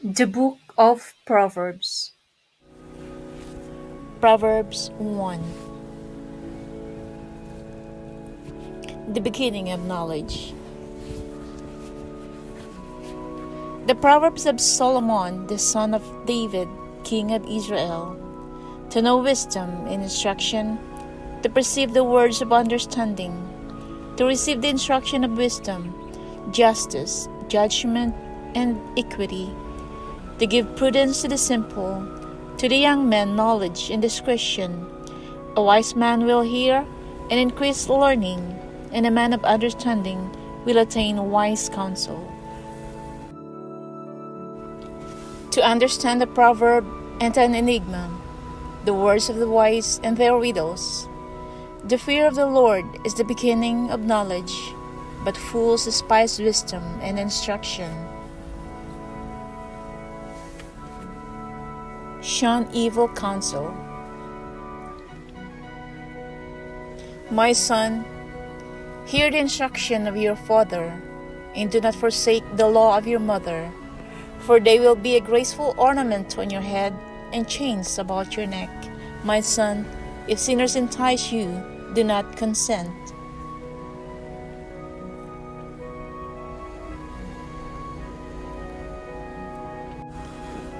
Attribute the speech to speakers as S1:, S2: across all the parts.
S1: The Book of Proverbs.
S2: Proverbs 1. The beginning of knowledge. The Proverbs of Solomon, the son of David, king of Israel, to know wisdom and instruction, to perceive the words of understanding, to receive the instruction of wisdom, justice, judgment, and equity, to give prudence to the simple, to the young man knowledge and discretion. A wise man will hear and increase learning, and a man of understanding will attain wise counsel. To understand a proverb and an enigma, the words of the wise and their riddles. The fear of the Lord is the beginning of knowledge, but fools despise wisdom and instruction. Shun evil counsel. My son, hear the instruction of your father, and do not forsake the law of your mother, for they will be a graceful ornament on your head and chains about your neck. My son, if sinners entice you, do not consent.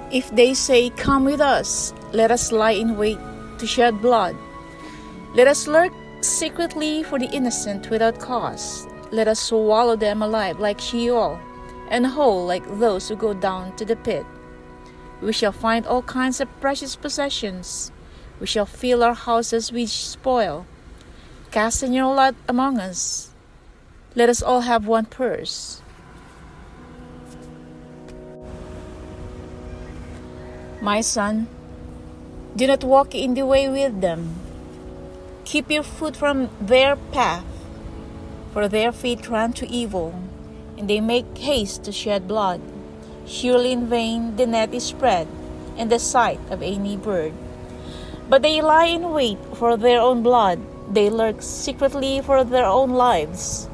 S2: If they say, "Come with us, let us lie in wait to shed blood. Let us lurk secretly for the innocent without cause. Let us swallow them alive like Sheol, and whole like those who go down to the pit. We shall find all kinds of precious possessions. We shall fill our houses with spoil. Cast in your lot among us. Let us all have one purse." My son, do not walk in the way with them. Keep your foot from their path, for their feet run to evil, and they make haste to shed blood. Surely in vain the net is spread, and the sight of any bird. But they lie in wait for their own blood. They lurk secretly for their own lives.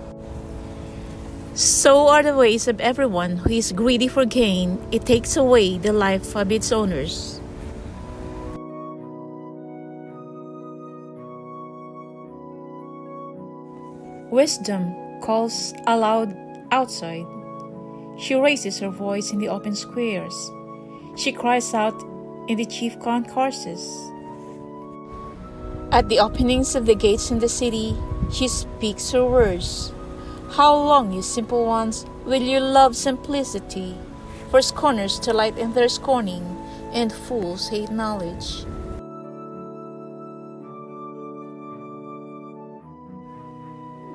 S2: So are the ways of everyone who is greedy for gain. It takes away the life of its owners. Wisdom calls aloud outside. She raises her voice in the open squares. She cries out in the chief concourses. At the openings of the gates in the city, she speaks her words. How long, you simple ones, will you love simplicity? For scorners delight in their scorning, and fools hate knowledge.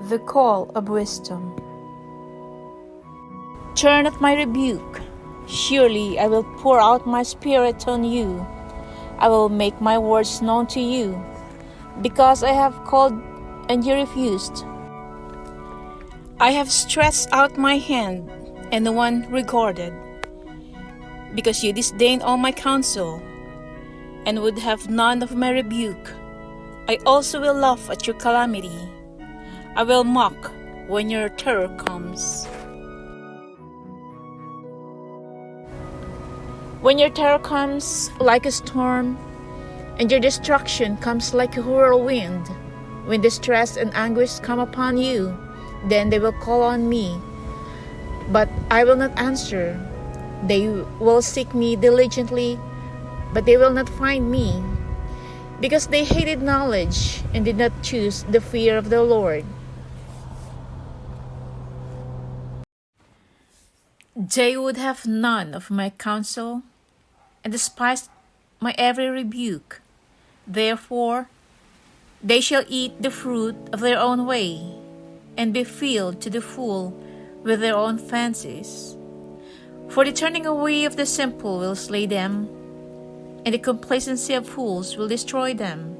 S2: The call of wisdom. Turn at my rebuke. Surely I will pour out my spirit on you. I will make my words known to you, because I have called and you refused. I have stretched out my hand, and no one regarded, because you disdained all my counsel, and would have none of my rebuke. I also will laugh at your calamity. I will mock when your terror comes. When your terror comes like a storm, and your destruction comes like a whirlwind, when distress and anguish come upon you, then they will call on me, but I will not answer. They will seek me diligently, but they will not find me, because they hated knowledge and did not choose the fear of the Lord. They would have none of my counsel, and despised my every rebuke. Therefore, they shall eat the fruit of their own way, and be filled to the full with their own fancies. For the turning away of the simple will slay them, and the complacency of fools will destroy them.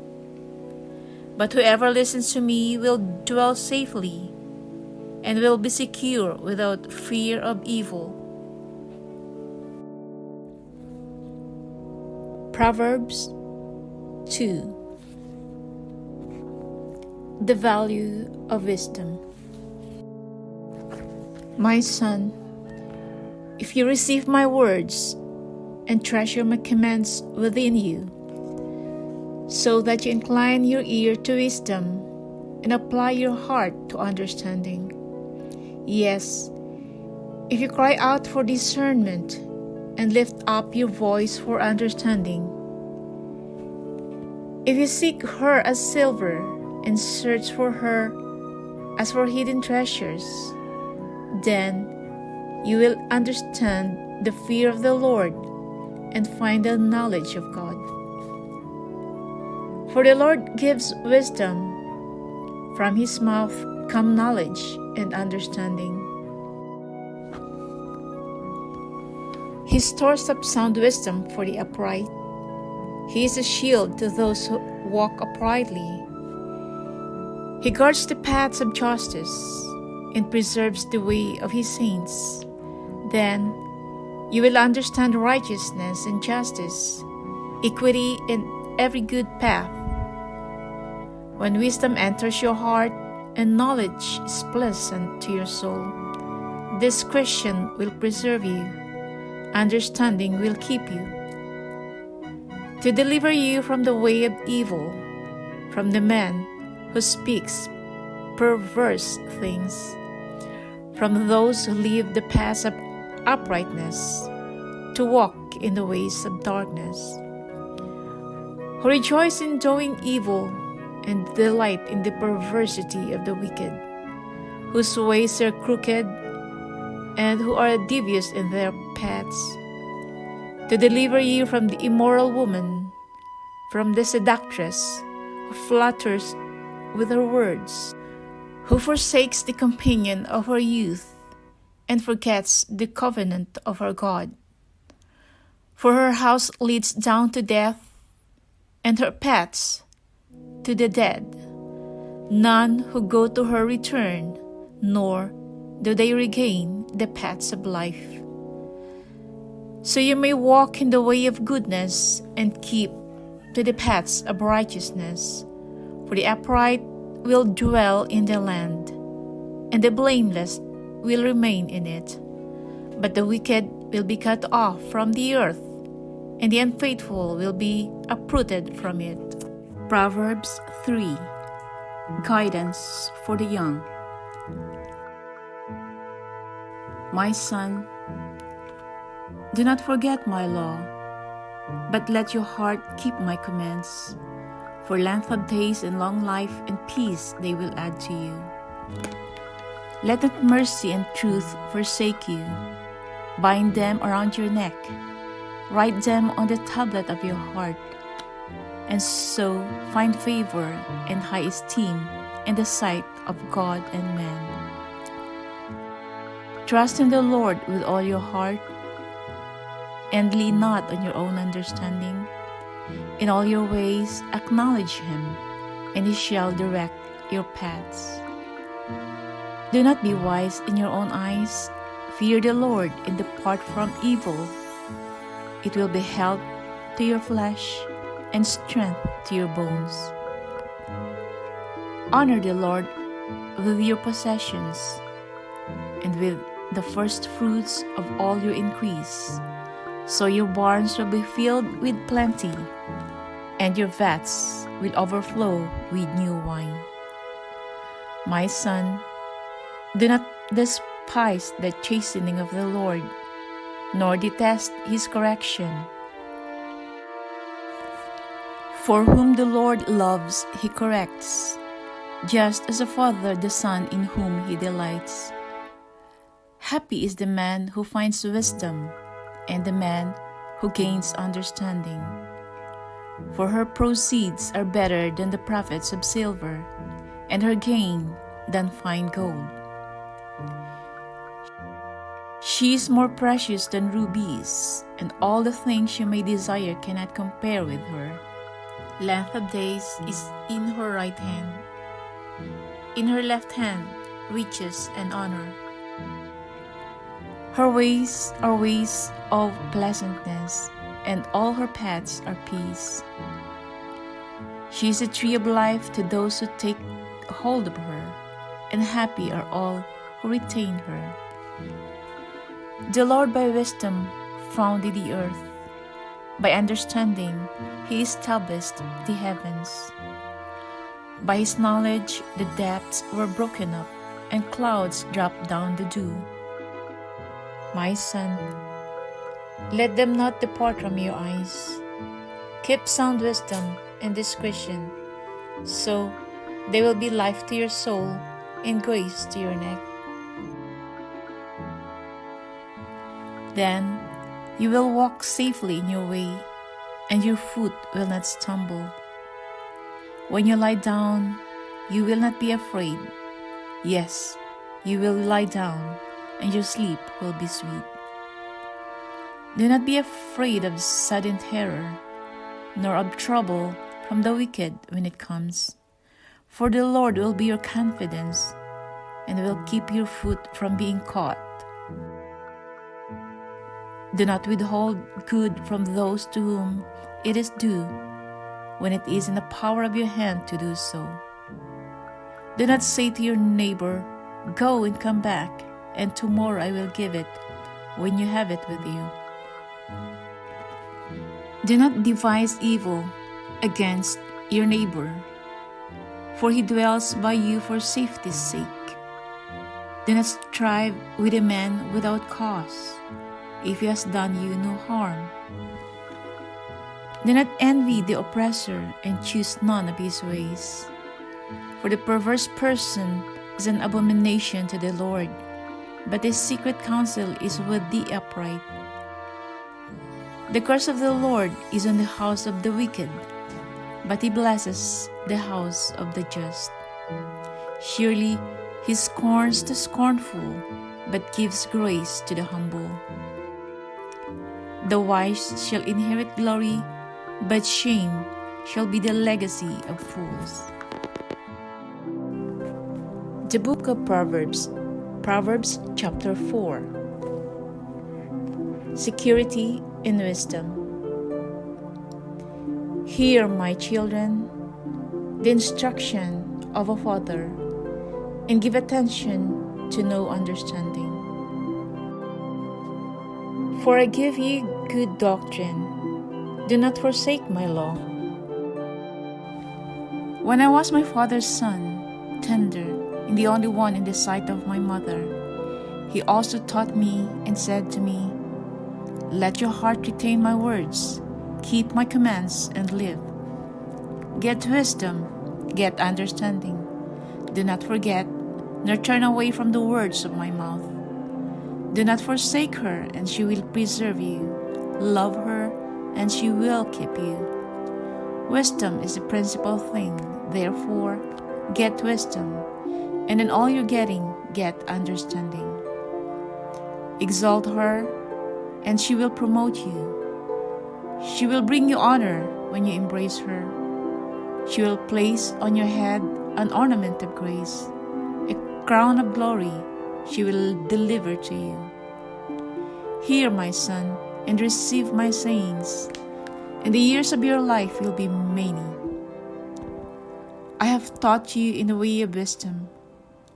S2: But whoever listens to me will dwell safely, and will be secure without fear of evil. Proverbs 2. The value of wisdom. My son, if you receive my words and treasure my commands within you, so that you incline your ear to wisdom and apply your heart to understanding. Yes, if you cry out for discernment and lift up your voice for understanding, if you seek her as silver and search for her as for hidden treasures, then you will understand the fear of the Lord and find the knowledge of God. For the Lord gives wisdom. From his mouth come knowledge and understanding. He stores up sound wisdom for the upright. He is a shield to those who walk uprightly. He guards the paths of justice and preserves the way of his saints. Then you will understand righteousness and justice, equity, and every good path. When wisdom enters your heart and knowledge is pleasant to your soul, discretion will preserve you, understanding will keep you, to deliver you from the way of evil, from the man who speaks perverse things, from those who leave the paths of uprightness to walk in the ways of darkness, who rejoice in doing evil and delight in the perversity of the wicked, whose ways are crooked and who are devious in their paths, to deliver you from the immoral woman, from the seductress who flatters with her words, who forsakes the companion of her youth and forgets the covenant of her God. For her house leads down to death, and her paths to the dead. None who go to her return, nor do they regain the paths of life. So you may walk in the way of goodness and keep to the paths of righteousness. For the upright will dwell in the land, and the blameless will remain in it. But the wicked will be cut off from the earth, and the unfaithful will be uprooted from it.
S3: Proverbs 3. Guidance for the young. My son, do not forget my law, but let your heart keep my commands. For length of days and long life and peace they will add to you. Let not mercy and truth forsake you. Bind them around your neck. Write them on the tablet of your heart, and so find favor and high esteem in the sight of God and man. Trust in the Lord with all your heart, and lean not on your own understanding. In all your ways acknowledge him, and he shall direct your paths. Do not be wise in your own eyes. Fear the Lord and depart from evil. It will be health to your flesh and strength to your bones. Honor the Lord with your possessions and with the first fruits of all your increase. So your barns will be filled with plenty, and your vats will overflow with new wine. My son, do not despise the chastening of the Lord, nor detest his correction. For whom the Lord loves, he corrects, just as a father the son in whom he delights. Happy is the man who finds wisdom, and the man who gains understanding. For her proceeds are better than the profits of silver, and her gain than fine gold. She is more precious than rubies, and all the things you may desire cannot compare with her. Length of days is in her right hand. In her left hand, riches and honor. Her ways are ways of pleasantness, and all her paths are peace. She is a tree of life to those who take hold of her, and happy are all who retain her. The Lord by wisdom founded the earth, By understanding, he established the heavens. By his knowledge, the depths were broken up, and clouds dropped down the dew. My son, let them not depart from your eyes. Keep sound wisdom and discretion, so they will be life to your soul and grace to your neck. Then you will walk safely in your way, and your foot will not stumble. When you lie down, you will not be afraid. Yes, you will lie down, and your sleep will be sweet. Do not be afraid of sudden terror, nor of trouble from the wicked when it comes. For the Lord will be your confidence, and will keep your foot from being caught. Do not withhold good from those to whom it is due, when it is in the power of your hand to do so. Do not say to your neighbor, "Go and come back, and tomorrow I will give it," when you have it with you. Do not devise evil against your neighbor, for he dwells by you for safety's sake. Do not strive with a man without cause, if he has done you no harm. Do not envy the oppressor, and choose none of his ways. For the perverse person is an abomination to the Lord, but his secret counsel is with the upright. The curse of the Lord is on the house of the wicked, but he blesses the house of the just. Surely he scorns the scornful, but gives grace to the humble. The wise shall inherit glory, but shame shall be the legacy of fools. The Book of Proverbs, Proverbs chapter 4. Security in wisdom. Hear, my children, the instruction of a father, and give attention to know understanding. For I give you good doctrine. Do not forsake my law. When I was my father's son, tender, and the only one in the sight of my mother, he also taught me and said to me, "Let your heart retain my words, keep my commands and live. Get wisdom, get understanding. Do not forget, nor turn away from the words of my mouth. Do not forsake her, and she will preserve you. Love her, and she will keep you. Wisdom is the principal thing, therefore get wisdom, and in all you're getting, get understanding. Exalt her, and she will promote you. She will bring you honor when you embrace her. She will place on your head an ornament of grace, a crown of glory she will deliver to you. Hear, my son, and receive my sayings, and the years of your life will be many. I have taught you in the way of wisdom.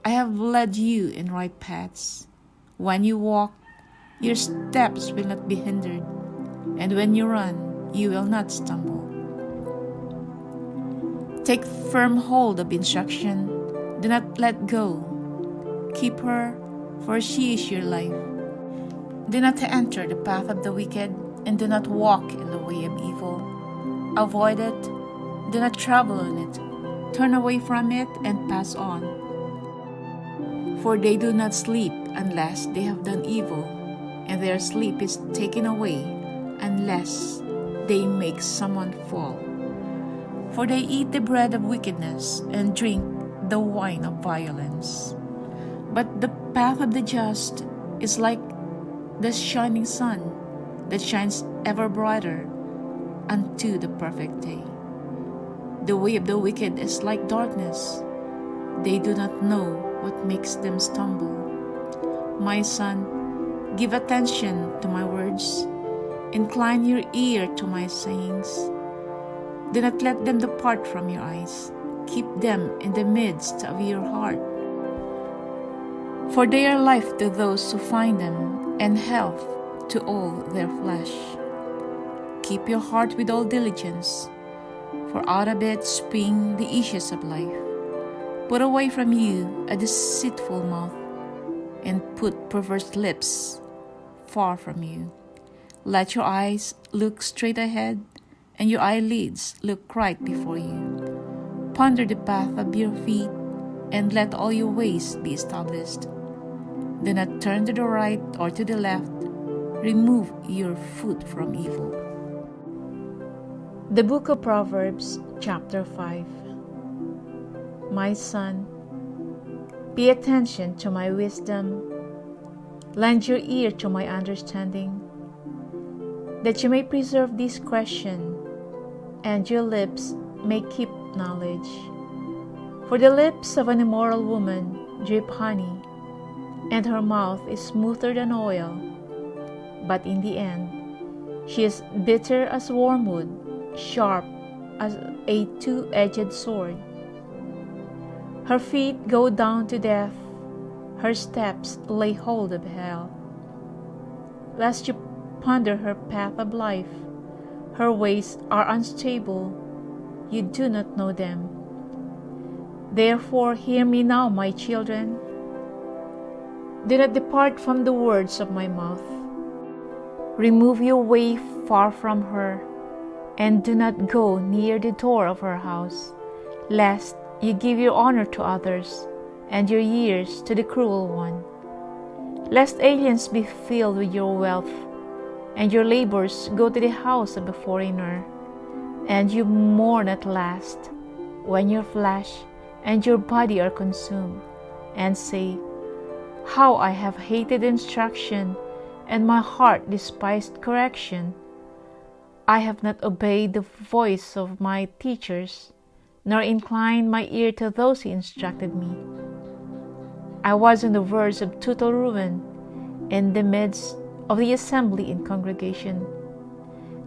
S3: I have led you in right paths. When you walk, your steps will not be hindered, and when you run, you will not stumble. Take firm hold of instruction. Do not let go. Keep her, for she is your life. Do not enter the path of the wicked, and do not walk in the way of evil. Avoid it. Do not travel on it. Turn away from it and pass on. For they do not sleep unless they have done evil, and their sleep is taken away unless they make someone fall. For they eat the bread of wickedness and drink the wine of violence. But the path of the just is like the shining sun that shines ever brighter unto the perfect day. The way of the wicked is like darkness. They do not know what makes them stumble. My son, give attention to my words. Incline your ear to my sayings. Do not let them depart from your eyes. Keep them in the midst of your heart. For they are life to those who find them, and health to all their flesh. keep your heart with all diligence, for out of it spring the issues of life. Put away from you a deceitful mouth, and put perverse lips far from you. Let your eyes look straight ahead, and your eyelids look right before you. Ponder the path of your feet, and let all your ways be established. Do not turn to the right or to the left. Remove your foot from evil.
S2: The Book of Proverbs, chapter 5. My son, pay attention to my wisdom. Lend your ear to my understanding, that you may preserve discretion, and your lips may keep knowledge. For the lips of an immoral woman drip honey, and her mouth is smoother than oil. But in the end, she is bitter as wormwood, sharp as a two-edged sword. Her feet go down to death, her steps lay hold of hell. Lest you ponder her path of life, her ways are unstable, you do not know them. Therefore hear me now, my children. Do not depart from the words of my mouth. Remove your way far from her, and do not go near the door of her house, lest you give your honor to others, and your years to the cruel one. Lest aliens be filled with your wealth, and your labors go to the house of a foreigner, and you mourn at last, when your flesh and your body are consumed, and say, How I have hated instruction, and my heart despised correction. I have not obeyed the voice of my teachers, nor inclined my ear to those who instructed me. I was on the verge of total ruin, in the midst of the assembly and congregation.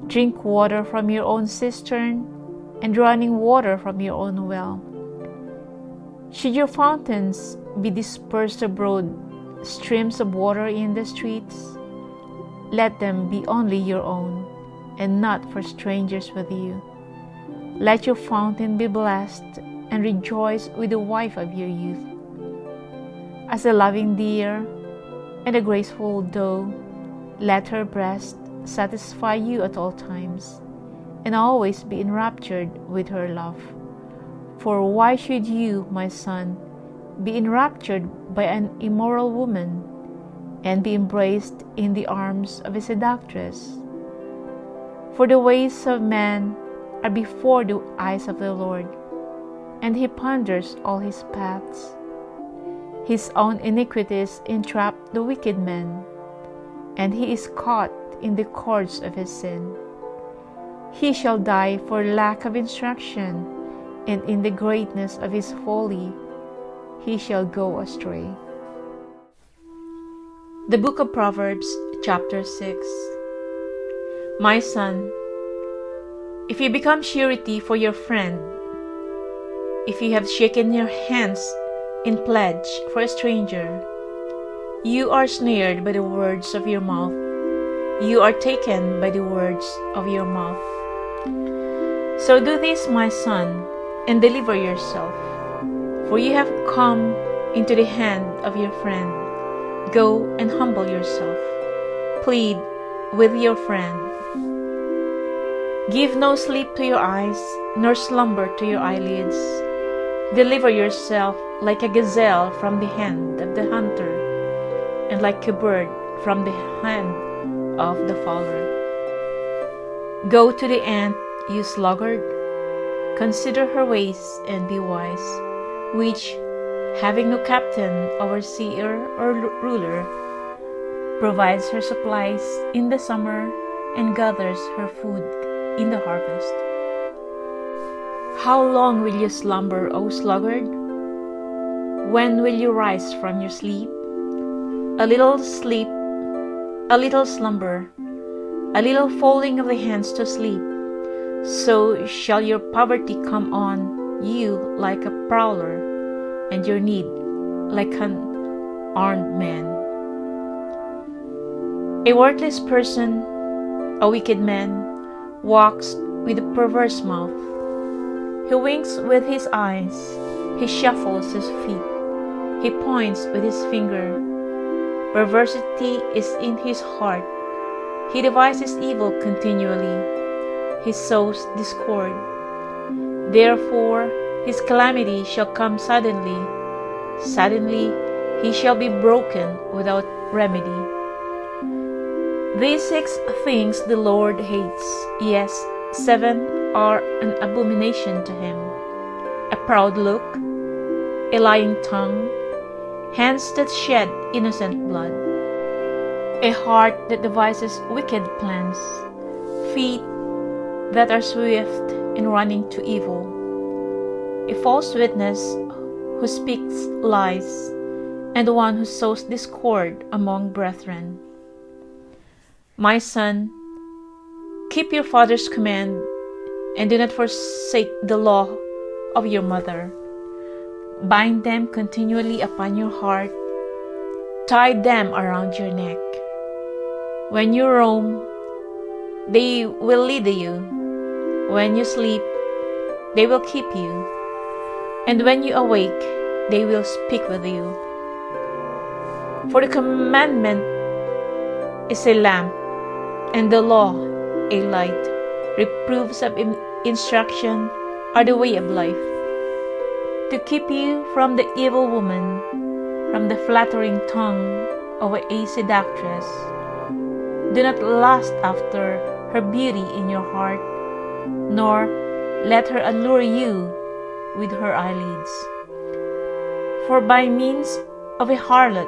S2: Drink water from your own cistern, and running water from your own well. Should your fountains be dispersed abroad, streams of water in the streets, let them be only your own, and not for strangers with you. Let your fountain be blessed, and rejoice with the wife of your youth. As a loving deer and a graceful doe, let her breast satisfy you at all times, and always be enraptured with her love. For why should you, my son, be enraptured by an immoral woman, and be embraced in the arms of a seductress? For the ways of man are before the eyes of the Lord, and he ponders all his paths. His own iniquities entrap the wicked man, and he is caught in the cords of his sin. He shall die for lack of instruction, and in the greatness of his folly he shall go astray. The Book of Proverbs, chapter 6. My son, if you become surety for your friend, if you have shaken your hands in pledge for a stranger, you are snared by the words of your mouth. You are taken by the words of your mouth. So do this, my son, and deliver yourself, for you have come into the hand of your friend. Go and humble yourself. Plead with your friend. Give no sleep to your eyes, nor slumber to your eyelids. Deliver yourself like a gazelle from the hand of the hunter, and like a bird from the hand of the fowler. Go to the ant, you sluggard. Consider her ways and be wise, which, having no captain, overseer, or ruler, provides her supplies in the summer and gathers her food in the harvest. How long will you slumber, O sluggard? When will you rise from your sleep? A little sleep, a little slumber, a little folding of the hands to sleep. So shall your poverty come on you like a prowler, and your need like an armed man. A worthless person, a wicked man, walks with a perverse mouth. He winks with his eyes. He shuffles his feet. He points with his finger. Perversity is in his heart. He devises evil continually. He sows discord. Therefore, his calamity shall come suddenly. Suddenly, he shall be broken without remedy. These 6 things the Lord hates. Yes, 7 are an abomination to him: a proud look, a lying tongue, hands that shed innocent blood, a heart that devises wicked plans, feet that are swift in running to evil, a false witness who speaks lies, and one who sows discord among brethren. My son, keep your father's command, and do not forsake the law of your mother. Bind them continually upon your heart, tie them around your neck. When you roam, they will lead you. When you sleep, they will keep you. And when you awake, they will speak with you. For the commandment is a lamp, and the law a light. Reproofs of instruction are the way of life, to keep you from the evil woman, from the flattering tongue of a seductress. Do not lust after her beauty in your heart, nor let her allure you with her eyelids. For by means of a harlot,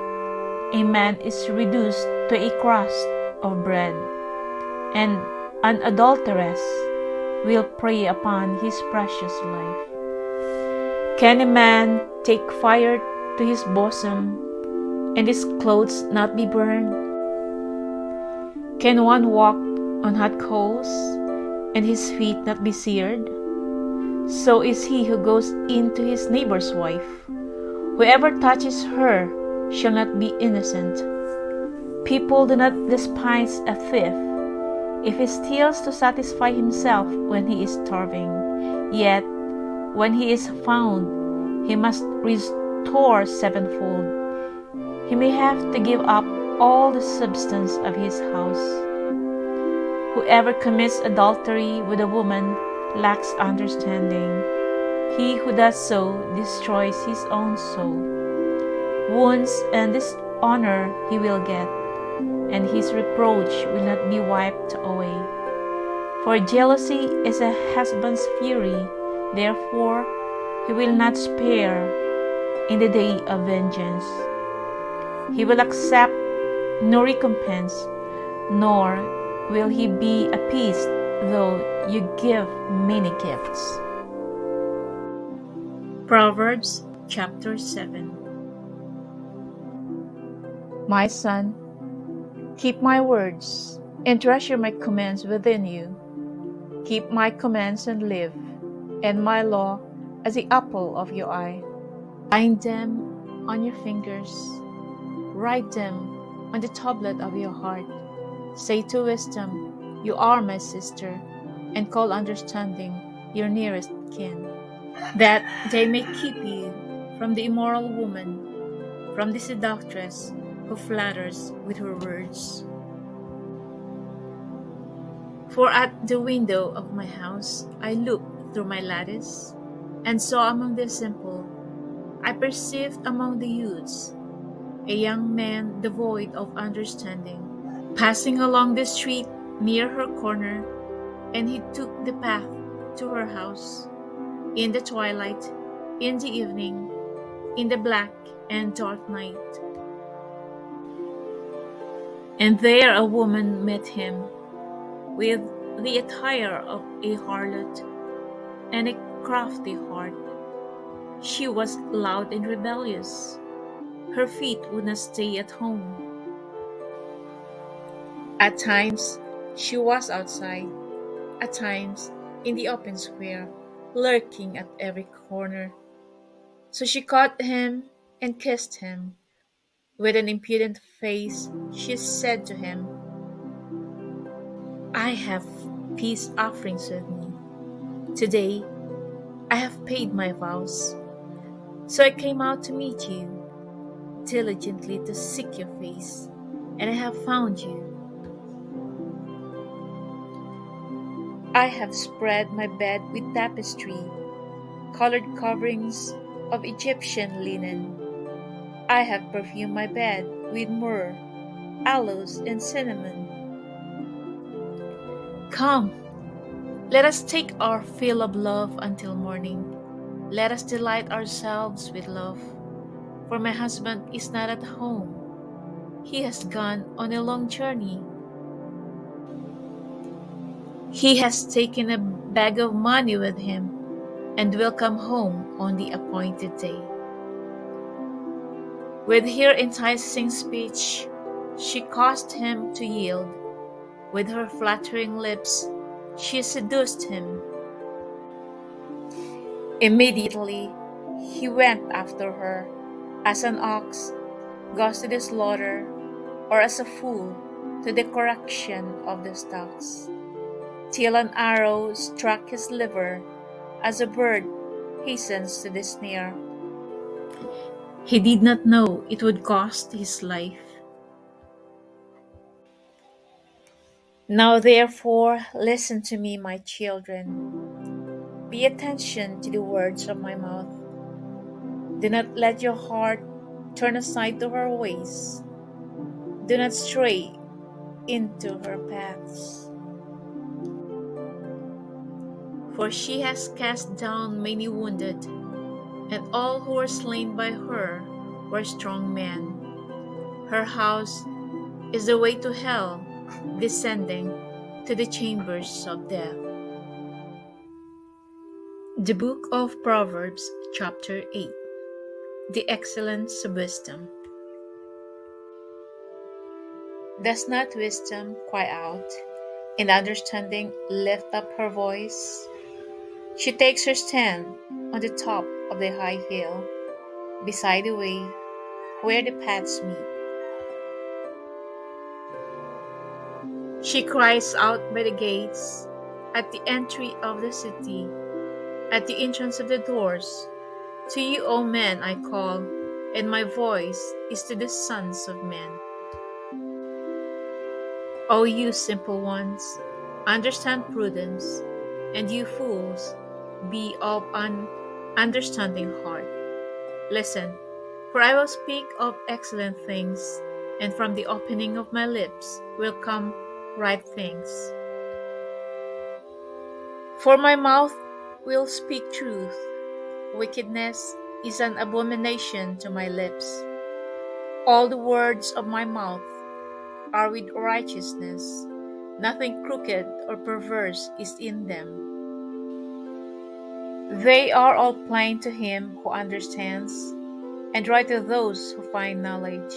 S2: a man is reduced to a crust of bread, and an adulteress will prey upon his precious life. Can a man take fire to his bosom, and his clothes not be burned? Can one walk on hot coals, and his feet not be seared? So is he who goes in to his neighbor's wife. Whoever touches her shall not be innocent. People do not despise a thief if he steals to satisfy himself when he is starving. Yet, when he is found, he must restore sevenfold. He may have to give up all the substance of his house. Whoever commits adultery with a woman lacks understanding. He who does so destroys his own soul. Wounds and dishonor he will get, and his reproach will not be wiped away. For jealousy is a husband's fury, therefore he will not spare in the day of vengeance. He will accept no recompense, nor will he be appeased though you give many gifts. Proverbs chapter 7. My son, keep my words and treasure my commands within you. Keep my commands and live, and my law as the apple of your eye. Bind them on your fingers, write them on the tablet of your heart. Say to wisdom, you are my sister, and call understanding your nearest kin, that they may keep you from the immoral woman, from the seductress who flatters with her words. For at the window of my house I looked through my lattice, and saw among the simple, I perceived among the youths, a young man devoid of understanding, passing along the street near her corner, and he took the path to her house, in the twilight, in the evening, in the black and dark night. And there a woman met him, with the attire of a harlot and a crafty heart. She was loud and rebellious. Her feet would not stay at home. At times she was outside, at times in the open square, lurking at every corner. So she caught him and kissed him. With an impudent face she said to him, I have peace offerings with me. Today, I have paid my vows, so I came out to meet you, diligently to seek your face, and I have found you. I have spread my bed with tapestry, colored coverings of Egyptian linen. I have perfumed my bed with myrrh, aloes, and cinnamon. Come, let us take our fill of love until morning. Let us delight ourselves with love. For my husband is not at home. He has gone on a long journey. He has taken a bag of money with him and will come home on the appointed day. With her enticing speech, she caused him to yield. With her flattering lips, she seduced him. Immediately, he went after her, as an ox goes to the slaughter, or as a fool to the correction of the stocks, till an arrow struck his liver, as a bird hastens to the snare. He did not know it would cost his life. Now therefore listen to me, my children. Pay attention to the words of my mouth. Do not let your heart turn aside to her ways. Do not stray into her paths. For she has cast down many wounded, and all who were slain by her were strong men. Her house is the way to hell, descending to the chambers of death. The Book of Proverbs, Chapter 8. The Excellence of Wisdom. Does not wisdom cry out, and understanding lift up her voice? She takes her stand on the top of the high hill, beside the way where the paths meet. She cries out by the gates, at the entry of the city, at the entrance of the doors. To you, O men, I call, and my voice is to the sons of men. O you simple ones, understand prudence, and you fools, be of an understanding heart. Listen, for I will speak of excellent things, and from the opening of my lips will come right things. For my mouth will speak truth. Wickedness is an abomination to my lips. All the words of my mouth are with righteousness. Nothing crooked or perverse is in them. They are all plain to him who understands, and right to those who find knowledge.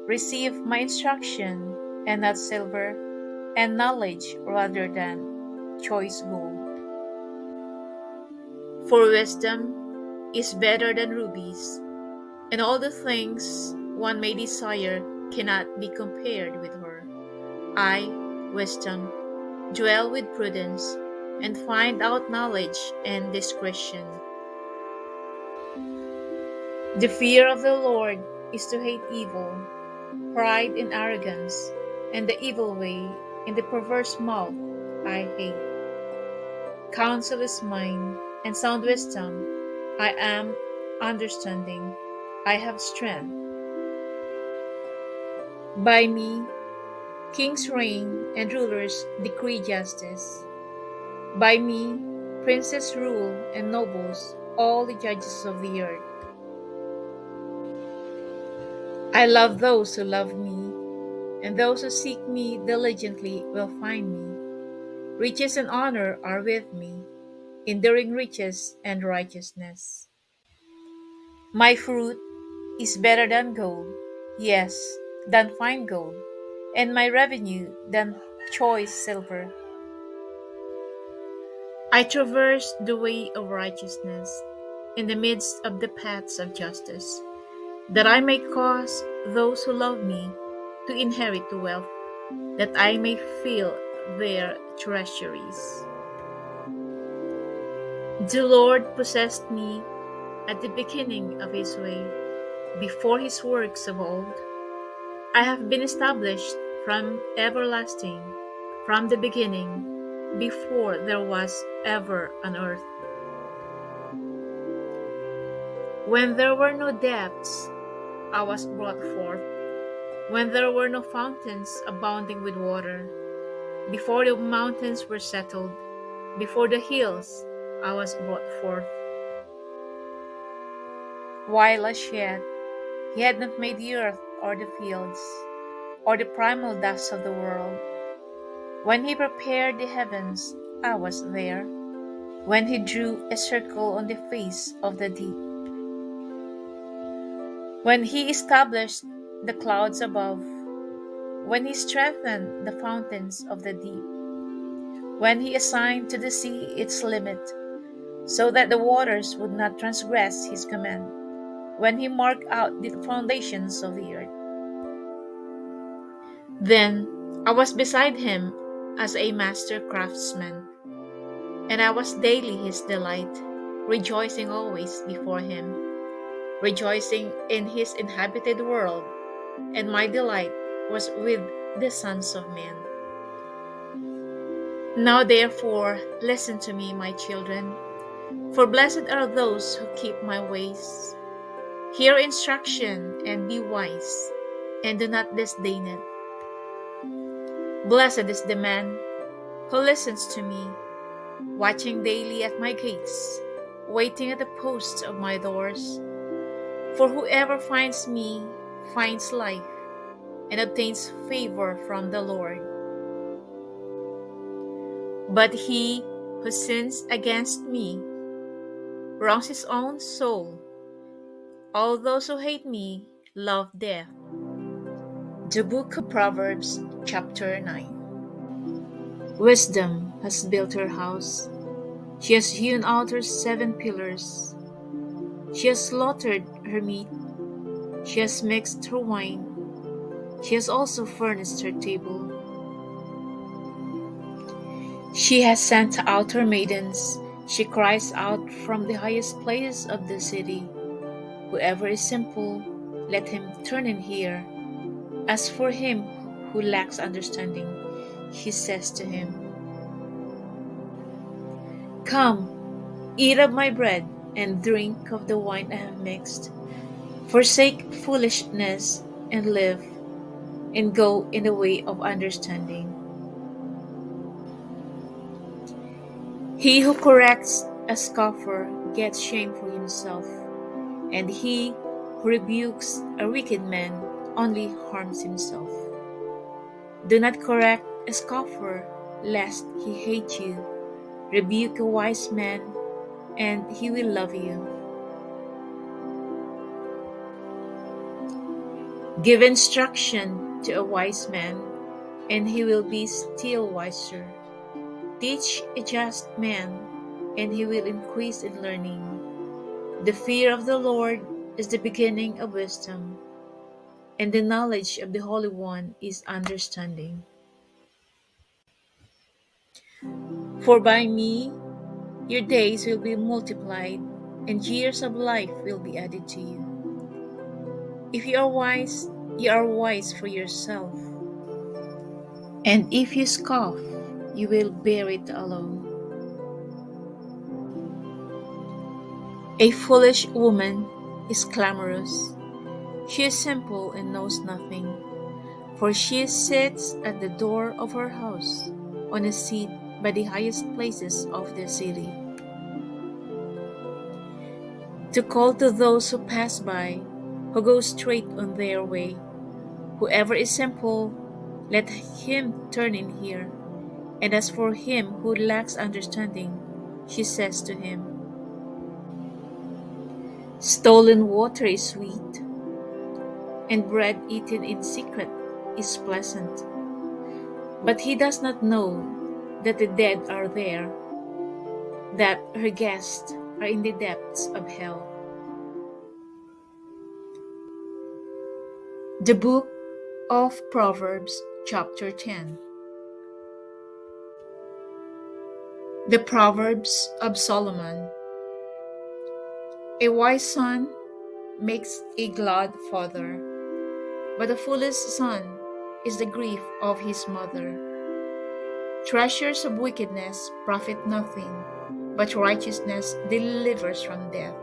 S2: Receive my instruction, and not silver, and knowledge rather than choice gold. For wisdom is better than rubies, and all the things one may desire cannot be compared with her. I, wisdom, dwell with prudence, and find out knowledge and discretion. The fear of the Lord is to hate evil, pride and arrogance, and the evil way in the perverse mouth I hate. Counsel is mine, and sound wisdom. I am understanding. I have strength. By me, kings reign and rulers decree justice. By me, princes rule and nobles, all the judges of the earth. I love those who love me, and those who seek me diligently will find me. Riches and honor are with me, enduring riches and righteousness. My fruit is better than gold, yes, than fine gold, and my revenue than choice silver. I traverse the way of righteousness in the midst of the paths of justice, that I may cause those who love me to inherit the wealth, that I may fill their treasuries. The Lord possessed me at the beginning of his way, before his works of old. I have been established from everlasting, from the beginning, before there was ever an earth. When there were no depths, I was brought forth. When there were no fountains abounding with water, before the mountains were settled, before the hills, I was brought forth. While as yet he had not made the earth or the fields, or the primal dust of the world. When he prepared the heavens, I was there. When he drew a circle on the face of the deep. When he established the clouds above. When he strengthened the fountains of the deep. When he assigned to the sea its limit, so that the waters would not transgress his command. When he marked out the foundations of the earth. Then I was beside him as a master craftsman, and I was daily his delight, rejoicing always before him, rejoicing in his inhabited world, and my delight was with the sons of men. Now therefore listen to me, my children, for blessed are those who keep my ways. Hear instruction and be wise, and do not disdain it. Blessed is the man who listens to me, watching daily at my gates, waiting at the posts of my doors. For whoever finds me finds life, and obtains favor from the Lord. But he who sins against me wrongs his own soul. All those who hate me love death. The book of Proverbs, chapter 9. Wisdom has built her house. She has hewn out her 7 pillars. She has slaughtered her meat. She has mixed her wine. She has also furnished her table. She has sent out her maidens. She cries out from the highest places of the city. Whoever is simple, let him turn in here. As for him who lacks understanding, she says to him, Come, eat of my bread, and drink of the wine I have mixed. Forsake foolishness, and live, and go in the way of understanding. He who corrects a scoffer gets shame for himself, and he who rebukes a wicked man only harms himself. Do not correct a scoffer, lest he hate you. Rebuke a wise man, and he will love you. Give instruction to a wise man, and he will be still wiser. Teach a just man, and he will increase in learning. The fear of the Lord is the beginning of wisdom, and the knowledge of the Holy One is understanding. For by me your days will be multiplied, and years of life will be added to you. If you are wise for yourself. And if you scoff, you will bear it alone. A foolish woman is clamorous. She is simple and knows nothing, for she sits at the door of her house, on a seat by the highest places of the city, to call to those who pass by, who go straight on their way. Whoever is simple, let him turn in here. And as for him who lacks understanding, she says to him, Stolen water is sweet, and bread eaten in secret is pleasant. But he does not know that the dead are there, that her guests are in the depths of hell. The book of Proverbs, chapter 10. The Proverbs of Solomon. A wise son makes a glad father, but a foolish son is the grief of his mother. Treasures of wickedness profit nothing, but righteousness delivers from death.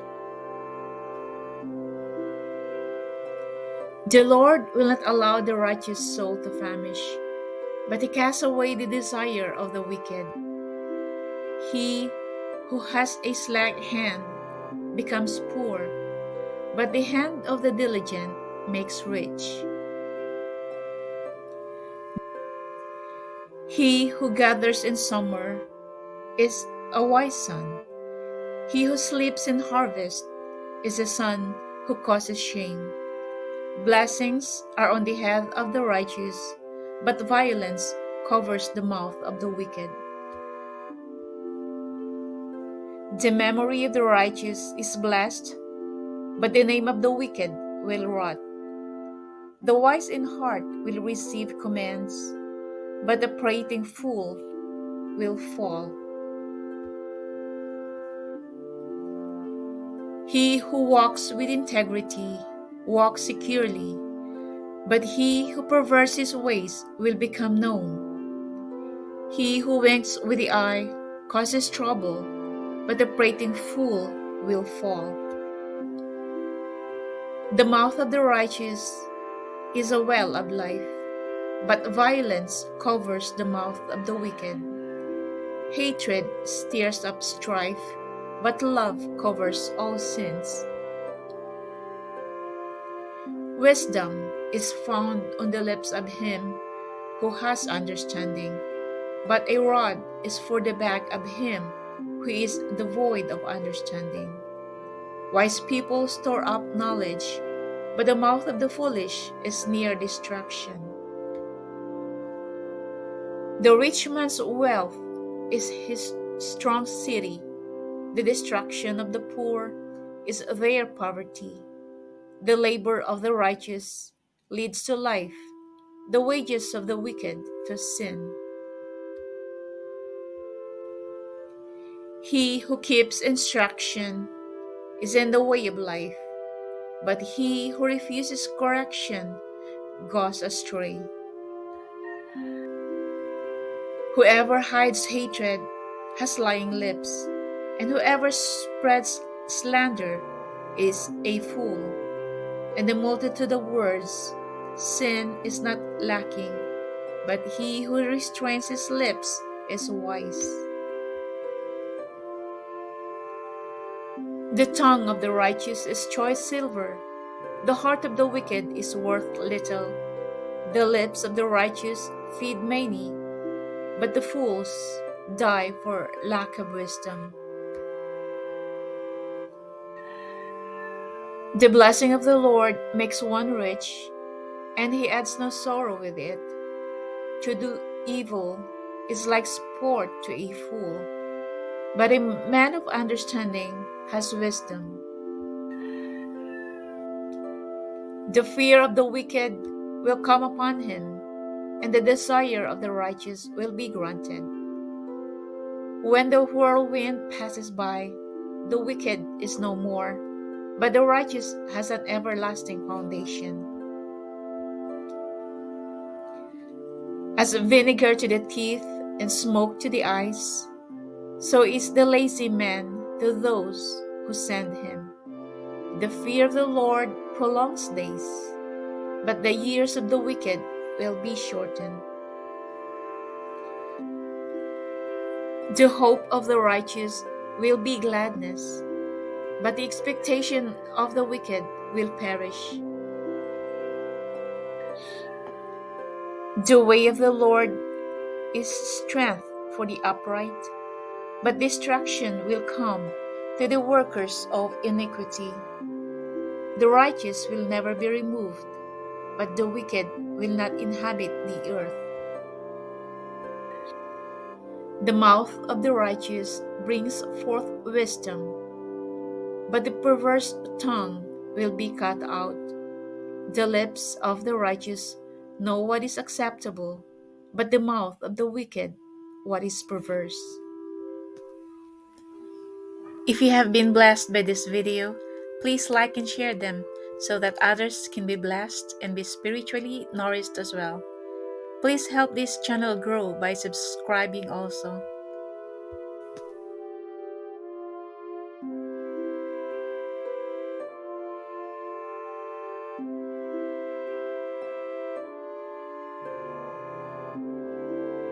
S2: The Lord will not allow the righteous soul to famish, but he casts away the desire of the wicked. He who has a slack hand becomes poor, but the hand of the diligent makes rich. He who gathers in summer is a wise son. He who sleeps in harvest is a son who causes shame. Blessings are on the head of the righteous, but violence covers the mouth of the wicked. The memory of the righteous is blessed, but the name of the wicked will rot. The wise in heart will receive commands, but the prating fool will fall. He who walks with integrity walks securely, but he who perverts his ways will become known. He who winks with the eye causes trouble, but the prating fool will fall. The mouth of the righteous is a well of life, but violence covers the mouth of the wicked. Hatred stirs up strife, but love covers all sins. Wisdom is found on the lips of him who has understanding, but a rod is for the back of him who is devoid of understanding. Wise people store up knowledge, but the mouth of the foolish is near destruction. The rich man's wealth is his strong city. The destruction of the poor is their poverty. The labor of the righteous leads to life, the wages of the wicked to sin. He who keeps instruction is in the way of life, but he who refuses correction goes astray. Whoever hides hatred has lying lips, and whoever spreads slander is a fool. In the multitude of words, sin is not lacking, but he who restrains his lips is wise. The tongue of the righteous is choice silver. The heart of the wicked is worth little. The lips of the righteous feed many, but the fools die for lack of wisdom. The blessing of the Lord makes one rich, and he adds no sorrow with it. To do evil is like sport to a fool, but a man of understanding has wisdom. The fear of the wicked will come upon him, and the desire of the righteous will be granted. When the whirlwind passes by, the wicked is no more, but the righteous has an everlasting foundation. As vinegar to the teeth and smoke to the eyes, so is the lazy man to those who send him. The fear of the Lord prolongs days, but the years of the wicked will be shortened. The hope of the righteous will be gladness, but the expectation of the wicked will perish. The way of the Lord is strength for the upright, but destruction will come to the workers of iniquity. The righteous will never be removed, but the wicked will not inhabit the earth. The mouth of the righteous brings forth wisdom, but the perverse tongue will be cut out. The lips of the righteous know what is acceptable, but the mouth of the wicked what is perverse. If you have been blessed by this video, please like and share them so that others can be blessed and be spiritually nourished as well. Please help this channel grow by subscribing also.